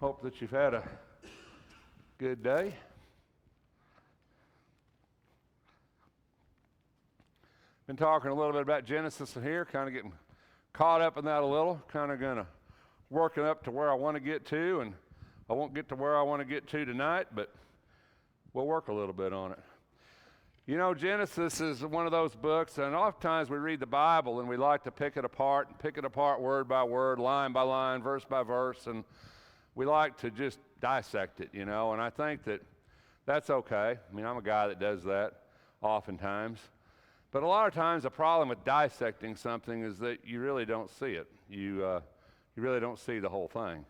Hope that you've had a good day. Been talking a little bit about Genesis here, kind of getting caught up in that a little, kind of going to working up to where I want to get to, and I won't get to where I want to get to tonight, but we'll work a little bit on it. You know, Genesis is one of those books, and oftentimes we read the Bible and we like to pick it apart word by word, line by line, verse by verse, and we like to just dissect it, you know, and I think that that's okay. I mean, I'm a guy that does that oftentimes. But a lot of times the problem with dissecting something is that you really don't see it. You really don't see the whole thing.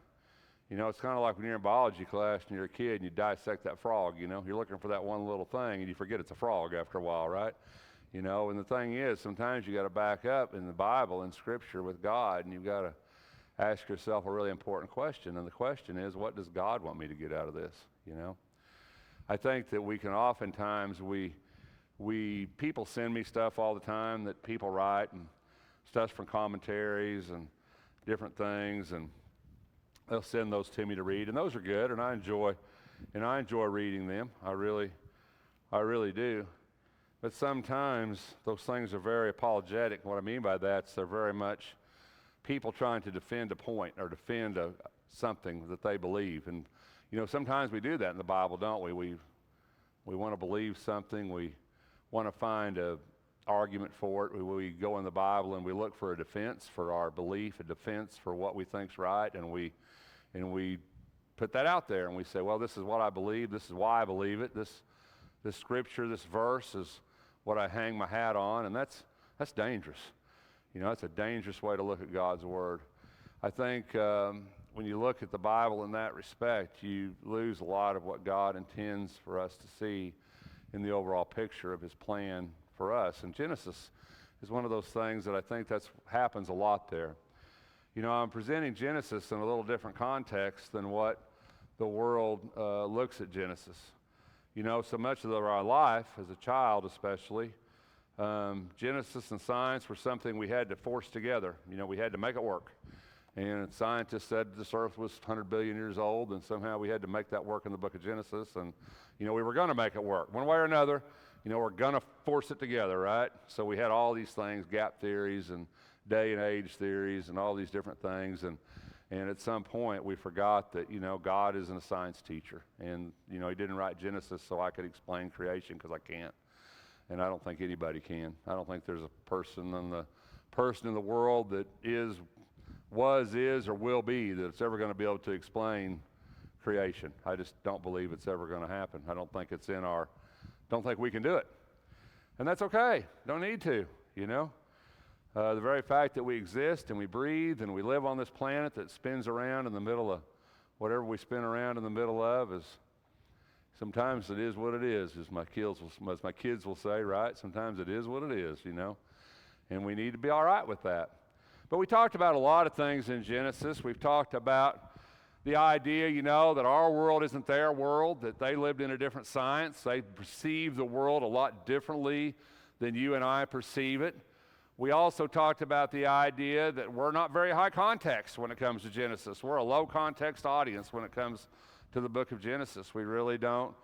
You know, it's kind of like when you're in biology class and you're a kid and you dissect that frog, you know. You're looking for that one little thing and you forget it's a frog after a while, right? You know, and the thing is, sometimes you got to back up in the Bible and Scripture with God, and you've got to ask yourself a really important question. And the question is, what does God want me to get out of this, you know? I think that we can oftentimes, people send me stuff all the time that people write, and stuff from commentaries and different things, and they'll send those to me to read, and those are good, and I enjoy reading them. I really do. But sometimes those things are very apologetic. What I mean by that is they're very much people trying to defend a point or defend something that they believe. And you know, sometimes we do that in the Bible, don't we? We want to believe something. We want to find an argument for it. We go in the Bible and we look for a defense for our belief, a defense for what we think's right, and we put that out there and we say, well, this is what I believe. This is why I believe it. This scripture, this verse is what I hang my hat on, and that's dangerous. You know, it's a dangerous way to look at God's Word. I think when you look at the Bible in that respect, you lose a lot of what God intends for us to see in the overall picture of His plan for us. And Genesis is one of those things that I think happens a lot there. You know, I'm presenting Genesis in a little different context than what the world looks at Genesis. You know, so much of our life, as a child especially, Genesis and science were something we had to force together. You know, we had to make it work. And scientists said this earth was 100 billion years old, and somehow we had to make that work in the book of Genesis. And, you know, we were going to make it work. One way or another, you know, we're going to force it together, right? So we had all these things, gap theories and day and age theories and all these different things. And at some point, we forgot that, you know, God isn't a science teacher. And, you know, He didn't write Genesis so I could explain creation, because I can't. And I don't think anybody can. I don't think there's a person in the world that was, or will be that's ever going to be able to explain creation. I just don't believe it's ever going to happen. I don't think don't think we can do it. And that's okay. Don't need to, you know. The very fact that we exist and we breathe and we live on this planet that spins around in the middle of whatever we spin around in the middle of is, sometimes it is what it is, as my kids will say, right? Sometimes it is what it is, you know. And we need to be all right with that. But we talked about a lot of things in Genesis. We've talked about the idea, you know, that our world isn't their world, that they lived in a different science. They perceive the world a lot differently than you and I perceive it. We also talked about the idea that we're not very high context when it comes to Genesis. We're a low context audience when it comes to the book of Genesis. We really don't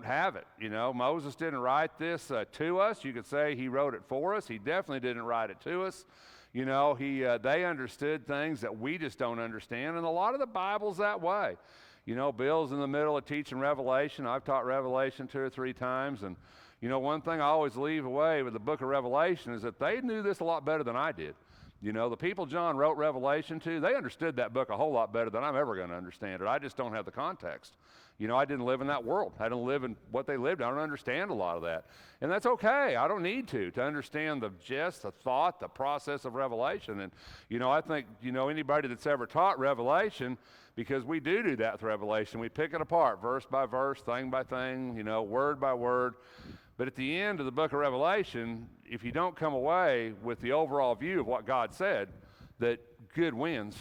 have it. You know, Moses didn't write this to us. You could say he wrote it for us. He definitely didn't write it to us. You know, they understood things that we just don't understand, and a lot of the Bible's that way. You know, Bill's in the middle of teaching Revelation. I've taught Revelation 2 or 3 times, and you know, one thing I always leave away with the book of Revelation is that they knew this a lot better than I did. You know, the people John wrote Revelation to, they understood that book a whole lot better than I'm ever going to understand it. I just don't have the context. You know, I didn't live in that world. I didn't live in what they lived. I don't understand a lot of that. And that's okay. I don't need to understand the gist, the thought, the process of Revelation. And, you know, I think, you know, anybody that's ever taught Revelation, because we do that with Revelation. We pick it apart, verse by verse, thing by thing, you know, word by word. But at the end of the book of Revelation, if you don't come away with the overall view of what God said, that good wins,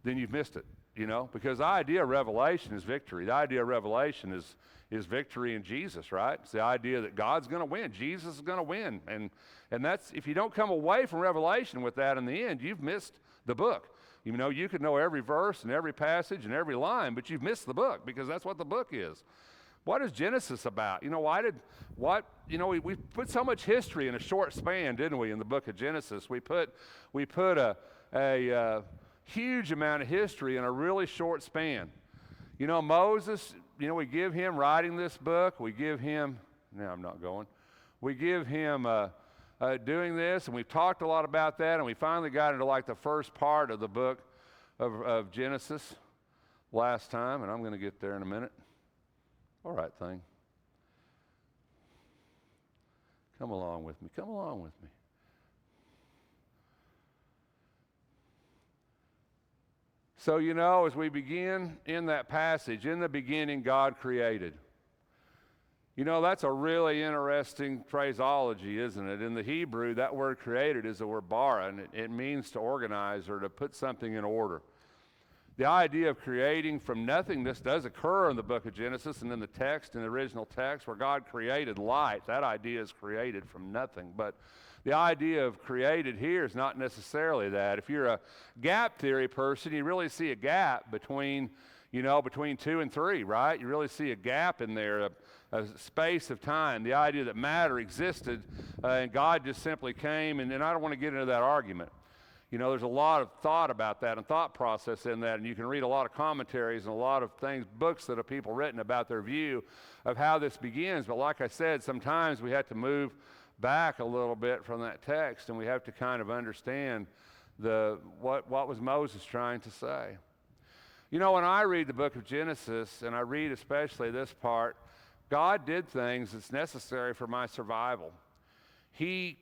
then you've missed it, you know, because the idea of Revelation is victory. The idea of Revelation is victory in Jesus, right? It's the idea that God's going to win. Jesus is going to win. And that's, if you don't come away from Revelation with that in the end, you've missed the book. You know, you could know every verse and every passage and every line, but you've missed the book because that's what the book is. What is Genesis about? You know, we put so much history in a short span, didn't we, in the book of Genesis? We put a huge amount of history in a really short span. You know, Moses, you know, we give him writing this book. We give him, no, I'm not going. We give him doing this, and we've talked a lot about that, and we finally got into like the first part of the book of Genesis last time, and I'm going to get there in a minute. All right, thing. Come along with me. Come along with me. So, you know, as we begin in that passage, in the beginning, God created. You know, that's a really interesting phraseology, isn't it? In the Hebrew, that word created is the word bara, and it means to organize or to put something in order. The idea of creating from nothingness does occur in the book of Genesis and in the text, in the original text, where God created light. That idea is created from nothing. But the idea of created here is not necessarily that. If you're a gap theory person, you really see a gap between 2 and 3, right? You really see a gap in there, a space of time. The idea that matter existed and God just simply came, and I don't want to get into that argument. You know, there's a lot of thought about that and thought process in that, and you can read a lot of commentaries and a lot of things, books that have people written about their view of how this begins. But like I said, sometimes we have to move back a little bit from that text, and we have to kind of understand what was Moses trying to say. You know, when I read the book of Genesis, and I read especially this part, God did things that's necessary for my survival. He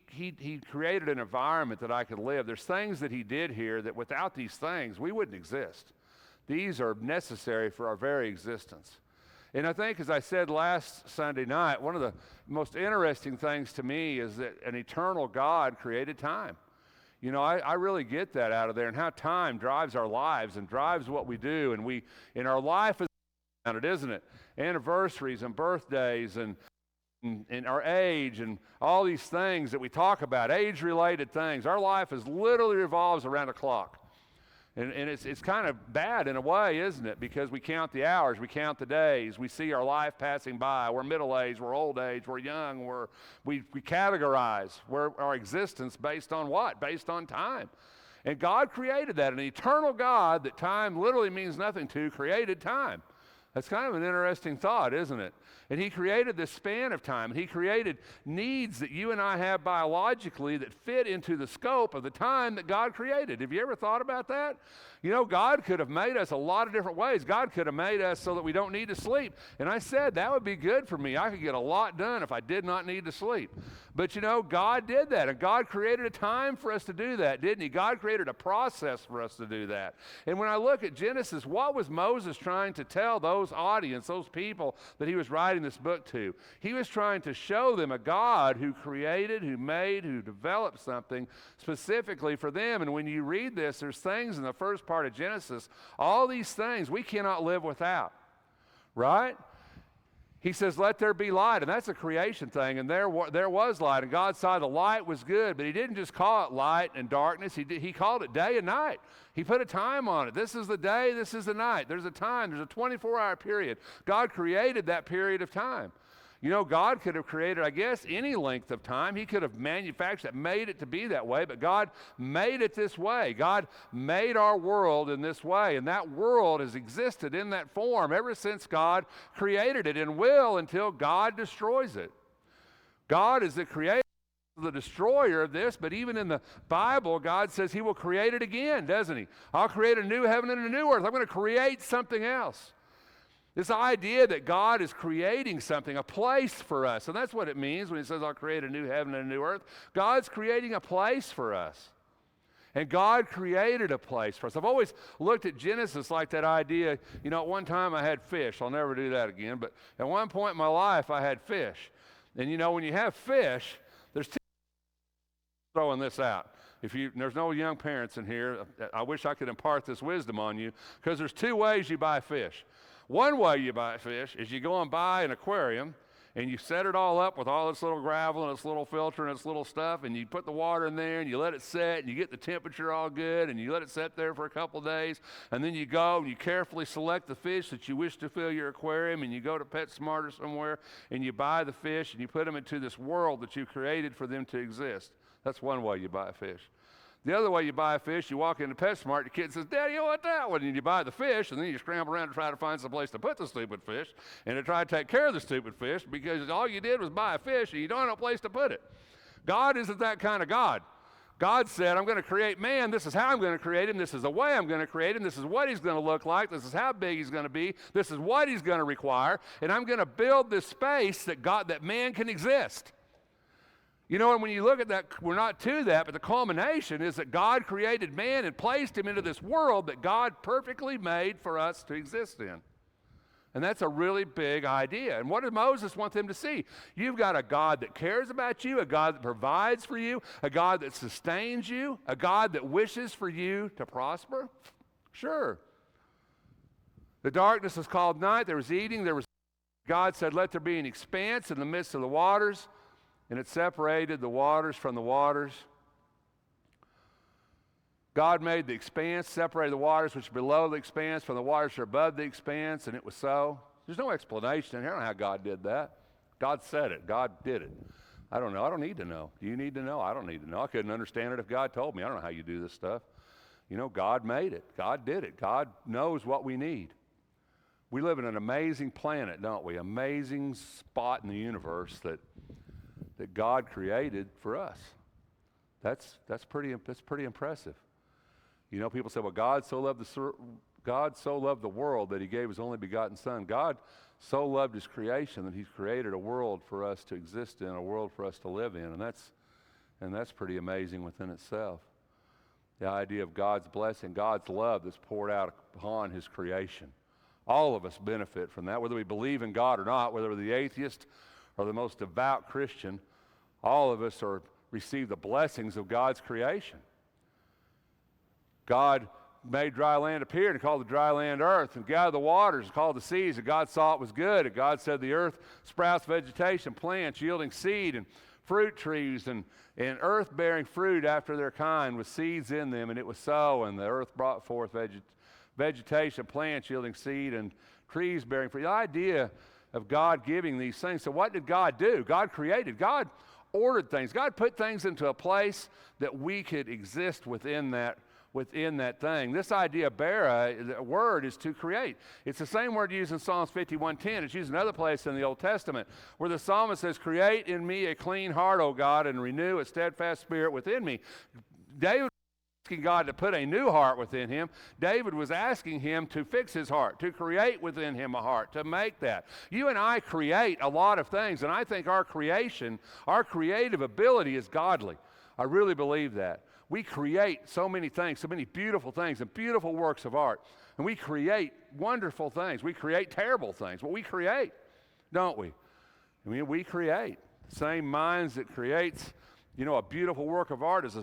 created an environment that I could live. There's things that he did here that without these things, we wouldn't exist. These are necessary for our very existence. And I think, as I said last Sunday night, one of the most interesting things to me is that an eternal God created time. You know, I really get that out of there, and how time drives our lives and drives what we do. And our life is on it, isn't it? Anniversaries and birthdays and our age and all these things that we talk about, age-related things. Our life literally revolves around a clock. And it's kind of bad in a way, isn't it? Because we count the hours, we count the days, we see our life passing by. We're middle-aged, we're old age, we're young, we categorize our existence based on what? Based on time. And God created that. An eternal God that time literally means nothing to created time. That's kind of an interesting thought, isn't it? And he created this span of time. And he created needs that you and I have biologically that fit into the scope of the time that God created. Have you ever thought about that? You know, God could have made us a lot of different ways. God could have made us so that we don't need to sleep. And I said that would be good for me. I could get a lot done if I did not need to sleep. But you know, God did that. And God created a time for us to do that, didn't he? God created a process for us to do that. And when I look at Genesis, what was Moses trying to tell those audience, those people that he was writing this book to? He was trying to show them a God who created, who made, who developed something specifically for them. And when you read this, there's things in the first part of Genesis, all these things we cannot live without, right? He says, let there be light, and that's a creation thing, and there was light, and God saw the light was good, but he didn't just call it light and darkness. He called it day and night. He put a time on it. This is the day, this is the night. There's a time, there's a 24-hour period. God created that period of time. You know, God could have created, I guess, any length of time. He could have manufactured it, made it to be that way, but God made it this way. God made our world in this way, and that world has existed in that form ever since God created it and will until God destroys it. God is the creator, the destroyer of this, but even in the Bible, God says he will create it again, doesn't he? I'll create a new heaven and a new earth. I'm going to create something else. This idea that God is creating something, a place for us, and that's what it means when he says, I'll create a new heaven and a new earth. God's creating a place for us. And God created a place for us. I've always looked at Genesis like that idea. You know, at one time I had fish. I'll never do that again. But at one point in my life, I had fish. And you know, when you have fish, there's two throwing this out. There's no young parents in here, I wish I could impart this wisdom on you, because there's two ways you buy fish. One way you buy fish is you go and buy an aquarium, and you set it all up with all this little gravel and its little filter and its little stuff, and you put the water in there and you let it set and you get the temperature all good and you let it set there for a couple of days, and then you go and you carefully select the fish that you wish to fill your aquarium, and you go to PetSmart or somewhere and you buy the fish and you put them into this world that you created for them to exist. That's one way you buy a fish. The other way you buy a fish, you walk into PetSmart, the kid says, Daddy, I want that one. And you buy the fish, and then you scramble around to try to find some place to put the stupid fish and to try to take care of the stupid fish, because all you did was buy a fish and you don't have a place to put it. God isn't that kind of God. God said, I'm going to create man. This is how I'm going to create him. This is the way I'm going to create him. This is what he's going to look like. This is how big he's going to be. This is what he's going to require. And I'm going to build this space that man can exist. You know, and when you look at that, we're not to that, but the culmination is that God created man and placed him into this world that God perfectly made for us to exist in. And that's a really big idea. And what did Moses want them to see? You've got a God that cares about you, a God that provides for you, a God that sustains you, a God that wishes for you to prosper. Sure. The darkness was called night. There was eating. God said, let there be an expanse in the midst of the waters. And it separated the waters from the waters. God made the expanse, separated the waters which are below the expanse from the waters which are above the expanse, and it was so. There's no explanation. I don't know how God did that. God said it. God did it. I don't know. I don't need to know. Do you need to know? I don't need to know. I couldn't understand it if God told me. I don't know how you do this stuff. You know, God made it. God did it. God knows what we need. We live in an amazing planet, don't we? Amazing spot in the universe that God created for us. That's pretty impressive. You know, people say, well, God so loved the world that he gave his only begotten son. God so loved his creation that he's created a world for us to exist in, a world for us to live in, and that's pretty amazing within itself. The idea of God's blessing, God's love that's poured out upon his creation. All of us benefit from that, whether we believe in God or not, whether we're the atheist or the most devout Christian. All of us receive the blessings of God's creation. God made dry land appear and called the dry land earth, and gathered the waters and called the seas, and God saw it was good. And God said the earth sprouts vegetation, plants yielding seed, and fruit trees, and earth-bearing fruit after their kind with seeds in them, and it was so. And the earth brought forth vegetation, plants yielding seed, and trees bearing fruit. The idea of God giving these things. So what did God do? God created. God ordered things. God put things into a place that we could exist within that thing. This idea, bara, the word is to create. It's the same word used in Psalms 51:10. It's used another place in the Old Testament where the psalmist says, create in me a clean heart, O God, and renew a steadfast spirit within me. David asking God to put a new heart within him. David was asking him to fix his heart, to create within him a heart, to make that. You and I create a lot of things, and I think our creation, our creative ability is godly. I really believe that. We create so many things, so many beautiful things and beautiful works of art. And we create wonderful things. We create terrible things, but we create, don't we? I mean, we create. The same minds that creates, a beautiful work of art is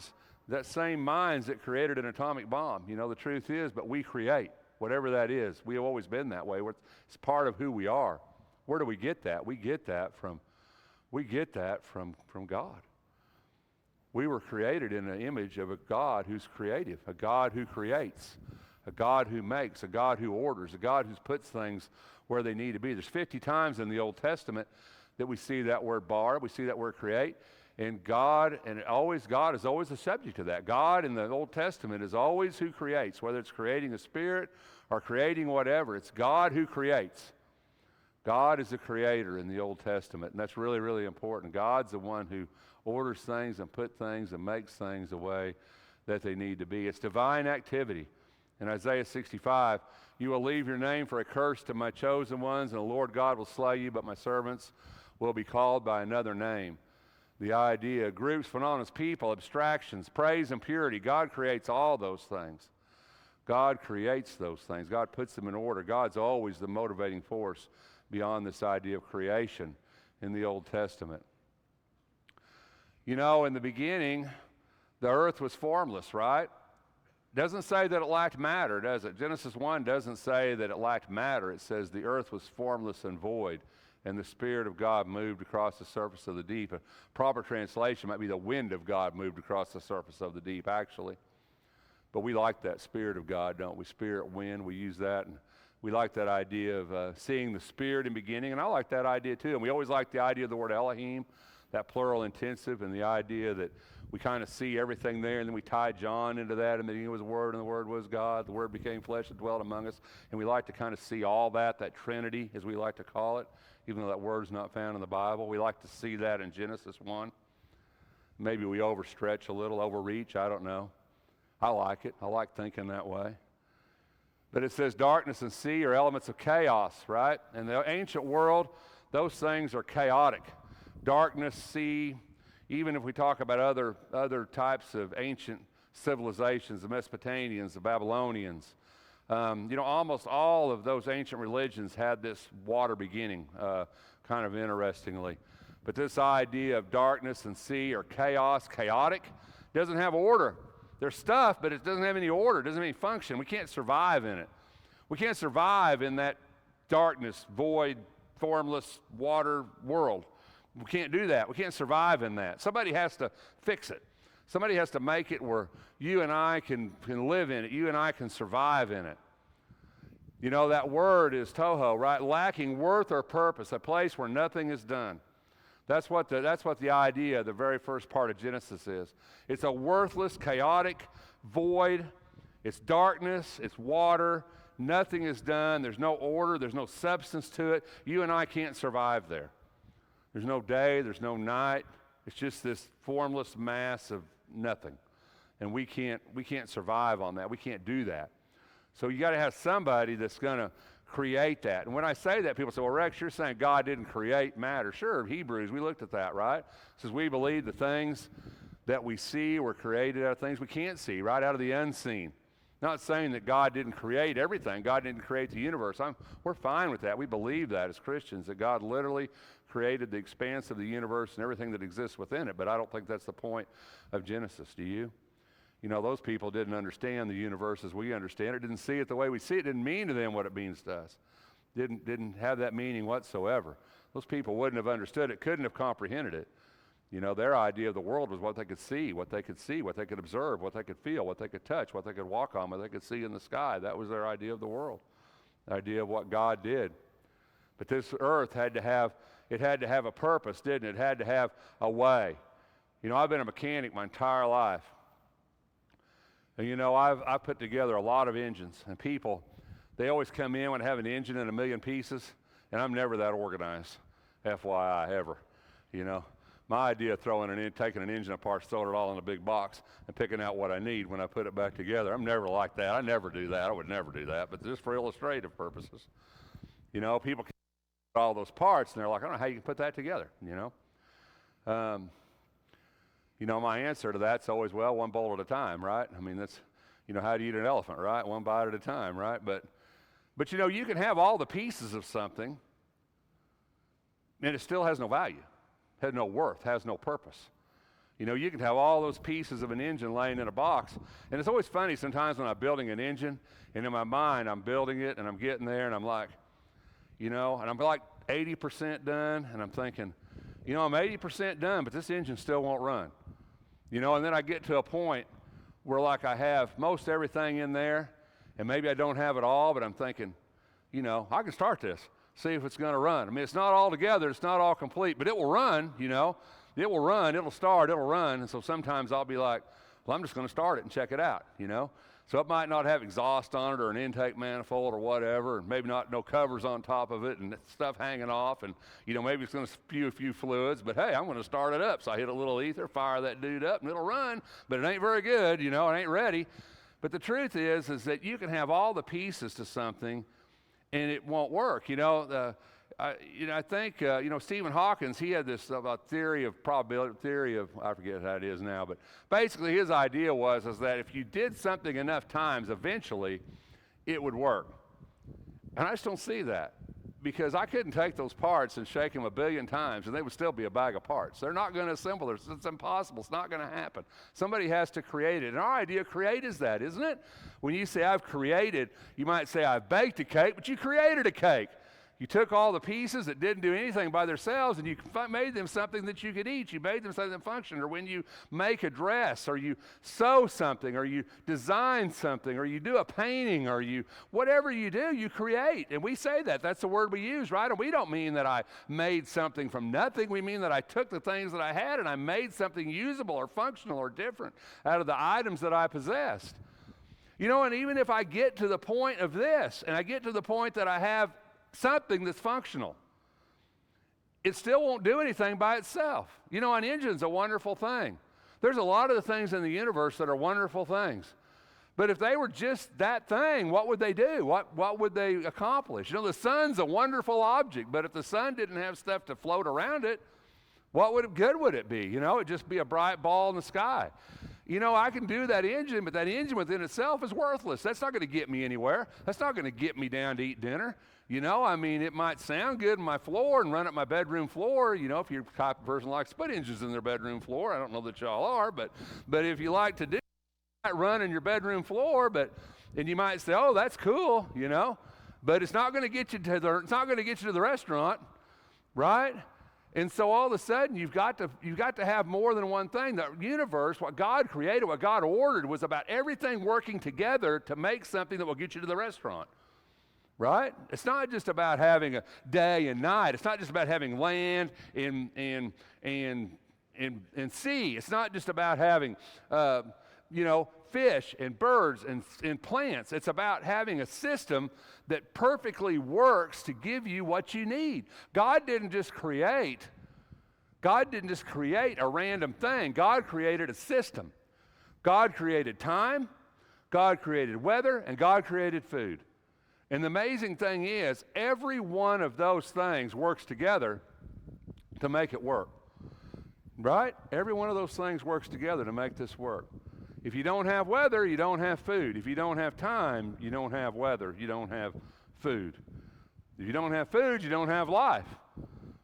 that same minds that created an atomic bomb. The truth is, but we create, whatever that is. We have always been that way. It's part of who we are. Where do we get that? We get that from God. We were created in the image of a God who's creative, a God who creates, a God who makes, a God who orders, a God who puts things where they need to be. There's 50 times in the Old Testament that we see that word bar, we see that word create. And God is always the subject of that. God in the Old Testament is always who creates, whether it's creating a spirit or creating whatever. It's God who creates. God is the creator in the Old Testament, and that's really, really important. God's the one who orders things and puts things and makes things the way that they need to be. It's divine activity. In Isaiah 65, you will leave your name for a curse to my chosen ones, and the Lord God will slay you, but my servants will be called by another name. The idea, groups, phenomena, people, abstractions, praise and purity. God creates all those things. God creates those things. God puts them in order. God's always the motivating force beyond this idea of creation in the Old Testament. In the beginning, the earth was formless, right? Doesn't say that it lacked matter, does it? Genesis 1 doesn't say that it lacked matter. It says the earth was formless and void. and the Spirit of God moved across the surface of the deep. A proper translation might be the wind of God moved across the surface of the deep, actually. But we like that Spirit of God, don't we? Spirit, wind, we use that. And we like that idea of seeing the Spirit in beginning, and I like that idea too. And we always like the idea of the word Elohim, that plural intensive, and the idea that we kind of see everything there, and then we tie John into that, and then he was the Word, and the Word was God. The Word became flesh and dwelt among us. And we like to kind of see all that Trinity, as we like to call it, even though that word is not found in the Bible. We like to see that in Genesis 1. Maybe we overstretch a little, overreach, I don't know. I like it. I like thinking that way. But it says darkness and sea are elements of chaos, right? In the ancient world, those things are chaotic. Darkness, sea, even if we talk about other types of ancient civilizations, the Mesopotamians, the Babylonians, almost all of those ancient religions had this water beginning, kind of interestingly. But this idea of darkness and sea or chaos, chaotic, doesn't have order. There's stuff, but it doesn't have any order, it doesn't have any function. We can't survive in it. We can't survive in that darkness, void, formless water world. We can't do that. We can't survive in that. Somebody has to fix it. Somebody has to make it where you and I can live in it. You and I can survive in it. You know, that word is toho, right? Lacking worth or purpose, a place where nothing is done. That's what the idea, the very first part of Genesis is. It's a worthless, chaotic void. It's darkness. It's water. Nothing is done. There's no order. There's no substance to it. You and I can't survive there. There's no day. There's no night. It's just this formless mass of nothing. And we can't survive on that. We can't do that. So you got to have somebody that's going to create that. And when I say that, people say, well, Rex, you're saying God didn't create matter. Sure, Hebrews, we looked at that, right? It says we believe the things that we see were created out of things we can't see, right? Out of the unseen. Not saying that God didn't create everything. God didn't create the universe. We're fine with that. We believe that as Christians, that God literally created the expanse of the universe and everything that exists within it. But I don't think that's the point of Genesis. Do you? You know, those people didn't understand the universe as we understand it, didn't see it the way we see it, it didn't mean to them what it means to us. Didn't have that meaning whatsoever. Those people wouldn't have understood it, couldn't have comprehended it. You know, their idea of the world was what they could see, what they could observe, what they could feel, what they could touch, what they could walk on, what they could see in the sky. That was their idea of the world, the idea of what God did. But this earth had to have a purpose, didn't it? It had to have a way. You know, I've been a mechanic my entire life. And you know, I've put together a lot of engines, and people, they always come in when I have an engine in a million pieces, and I'm never that organized, FYI, ever. You know, my idea of taking an engine apart, throwing it all in a big box, and picking out what I need when I put it back together, I'm never like that. I never do that. I would never do that, but just for illustrative purposes. You know, people can put all those parts, and they're like, I don't know how you can put that together, you know. You know, my answer to that's always, well, one bolt at a time, right? I mean, that's, you know, how do you eat an elephant, right? One bite at a time, right? But you know, you can have all the pieces of something, and it still has no value, has no worth, has no purpose. You know, you can have all those pieces of an engine laying in a box, and it's always funny sometimes when I'm building an engine, and in my mind, I'm building it, and I'm getting there, and I'm like, you know, and I'm like 80% done, and I'm thinking, you know, I'm 80% done, but this engine still won't run. You know, and then I get to a point where like I have most everything in there, and maybe I don't have it all, but I'm thinking, you know, I can start this, see if it's going to run. I mean, it's not all together, it's not all complete, but it will run, you know. It will run, it'll start, it'll run, and so sometimes I'll be like, well, I'm just going to start it and check it out, you know. So it might not have exhaust on it or an intake manifold or whatever, and maybe no covers on top of it and stuff hanging off, and you know, maybe it's going to spew a few fluids, but hey, I'm going to start it up. So I hit a little ether, fire that dude up, and it'll run, but it ain't very good, you know, it ain't ready. But the truth is that you can have all the pieces to something, and it won't work. You know, I think Stephen Hawking, he had this theory of probability, I forget how it is now, but basically his idea was that if you did something enough times, eventually it would work. And I just don't see that, because I couldn't take those parts and shake them 1 billion times and they would still be a bag of parts. They're not going to assemble. It's impossible. It's not going to happen. Somebody has to create it. And our idea of create is that, isn't it? When you say I've created, you might say I've baked a cake, but you created a cake. You took all the pieces that didn't do anything by themselves and you made them something that you could eat. You made them something that functioned. Or when you make a dress, or you sew something, or you design something, or you do a painting, or whatever you do, you create. And we say that. That's the word we use, right? And we don't mean that I made something from nothing. We mean that I took the things that I had and I made something usable or functional or different out of the items that I possessed. And even if I get to the point of this, and I get to the point that I have something that's functional, it still won't do anything by itself. An engine's a wonderful thing. There's a lot of the things in the universe that are wonderful things. But if they were just that thing, what would they do? What would they accomplish? The sun's a wonderful object, but if the sun didn't have stuff to float around it, what good would it be? It'd just be a bright ball in the sky. I can do that engine, but that engine within itself is worthless. That's not going to get me anywhere. That's not going to get me down to eat dinner. It might sound good in my floor and run up my bedroom floor. If you're the type of person who likes to put engines in their bedroom floor, I don't know that y'all are, but if you like to do that, run in your bedroom floor, and you might say, oh, that's cool, but it's not going to get you to the restaurant, right? And so all of a sudden, you've got to have more than one thing. The universe, what God created, what God ordered, was about everything working together to make something that will get you to the restaurant, right? It's not just about having a day and night. It's not just about having land and sea. It's not just about having, fish and birds and plants. It's about having a system that perfectly works to give you what you need. God didn't just create a random thing. God created a system. God created time, God created weather, and God created food. And the amazing thing is, every one of those things works together to make it work. Right? Every one of those things works together to make this work. If you don't have weather, you don't have food. If you don't have time, you don't have weather. You don't have food. If you don't have food, you don't have life.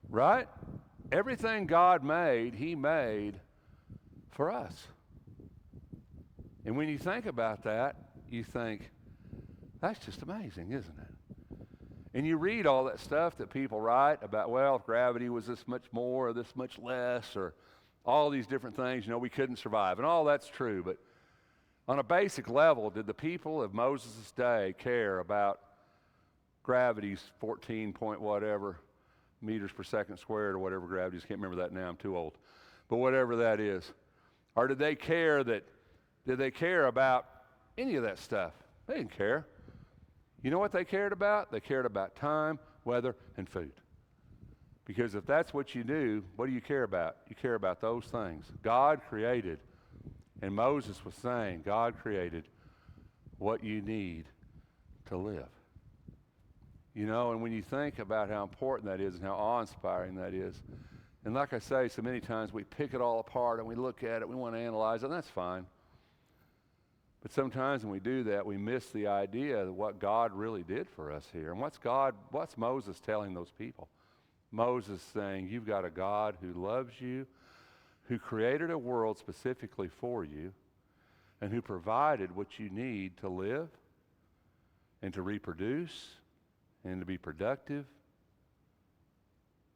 Right? Everything God made, He made for us. And when you think about that, you think, that's just amazing, isn't it? And you read all that stuff that people write about, well, if gravity was this much more or this much less, or all these different things, we couldn't survive. And all that's true, but on a basic level, did the people of Moses' day care about gravity's 14 point whatever meters per second squared, or whatever gravity is? Can't remember that now, I'm too old. But whatever that is. Or did they care about any of that stuff? They didn't care. You know what they cared about? They cared about time, weather, and food. Because if that's what you do, what do you care about? You care about those things. God created, and Moses was saying, God created what you need to live. And when you think about how important that is and how awe-inspiring that is, and like I say, so many times we pick it all apart and we look at it, we want to analyze it, and that's fine. But sometimes when we do that, we miss the idea of what God really did for us here. And what's Moses telling those people? Moses saying, you've got a God who loves you, who created a world specifically for you, and who provided what you need to live and to reproduce and to be productive.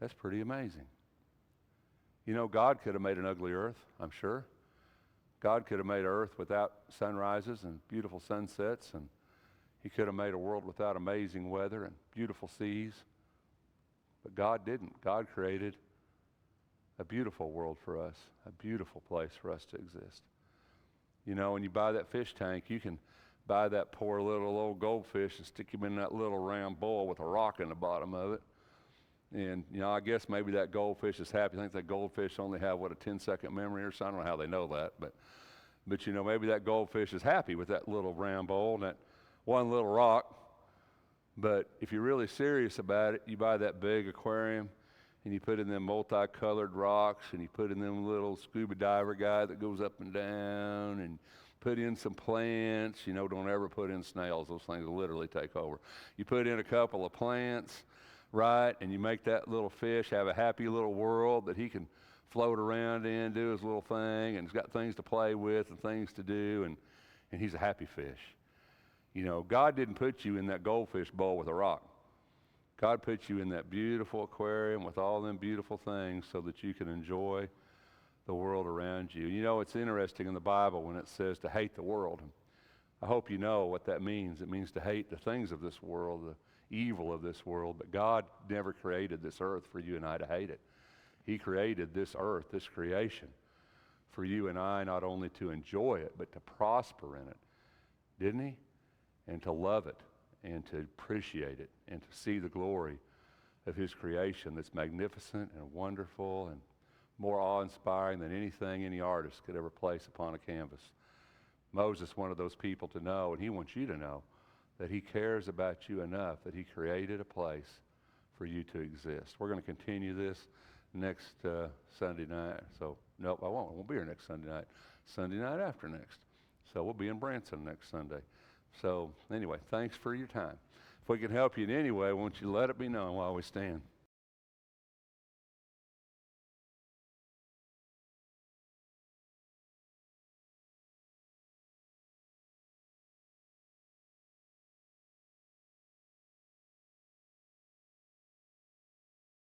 That's pretty amazing. God could have made an ugly earth, I'm sure. God could have made earth without sunrises and beautiful sunsets, and He could have made a world without amazing weather and beautiful seas. But God didn't. God created a beautiful world for us, a beautiful place for us to exist. When you buy that fish tank, you can buy that poor little old goldfish and stick him in that little round bowl with a rock in the bottom of it. And, I guess maybe that goldfish is happy. I think that goldfish only have, a 10-second memory or something. I don't know how they know that. But maybe that goldfish is happy with that little round bowl and that one little rock. But if you're really serious about it, you buy that big aquarium and you put in them multicolored rocks and you put in them little scuba diver guy that goes up and down and put in some plants. Don't ever put in snails. Those things will literally take over. You put in a couple of plants, right, and you make that little fish have a happy little world that he can float around in, do his little thing, and he's got things to play with and things to do, and he's a happy fish. God didn't put you in that goldfish bowl with a rock. God put you in that beautiful aquarium with all them beautiful things so that you can enjoy the world around you. You know, it's interesting in the Bible when it says to hate the world. I hope you know what that means. It means to hate the things of this world, the evil of this world. But God never created this earth for you and I to hate it. He created this earth, this creation, for you and I not only to enjoy it, but to prosper in it. Didn't he? And to love it, and to appreciate it, and to see the glory of his creation that's magnificent and wonderful and more awe-inspiring than anything any artist could ever place upon a canvas. Moses wanted those people to know, and he wants you to know, that he cares about you enough that he created a place for you to exist. We're going to continue this next Sunday night. So, nope, I won't be here next Sunday night. Sunday night after next. So we'll be in Branson next Sunday. So anyway, thanks for your time. If we can help you in any way, won't you let it be known while we stand.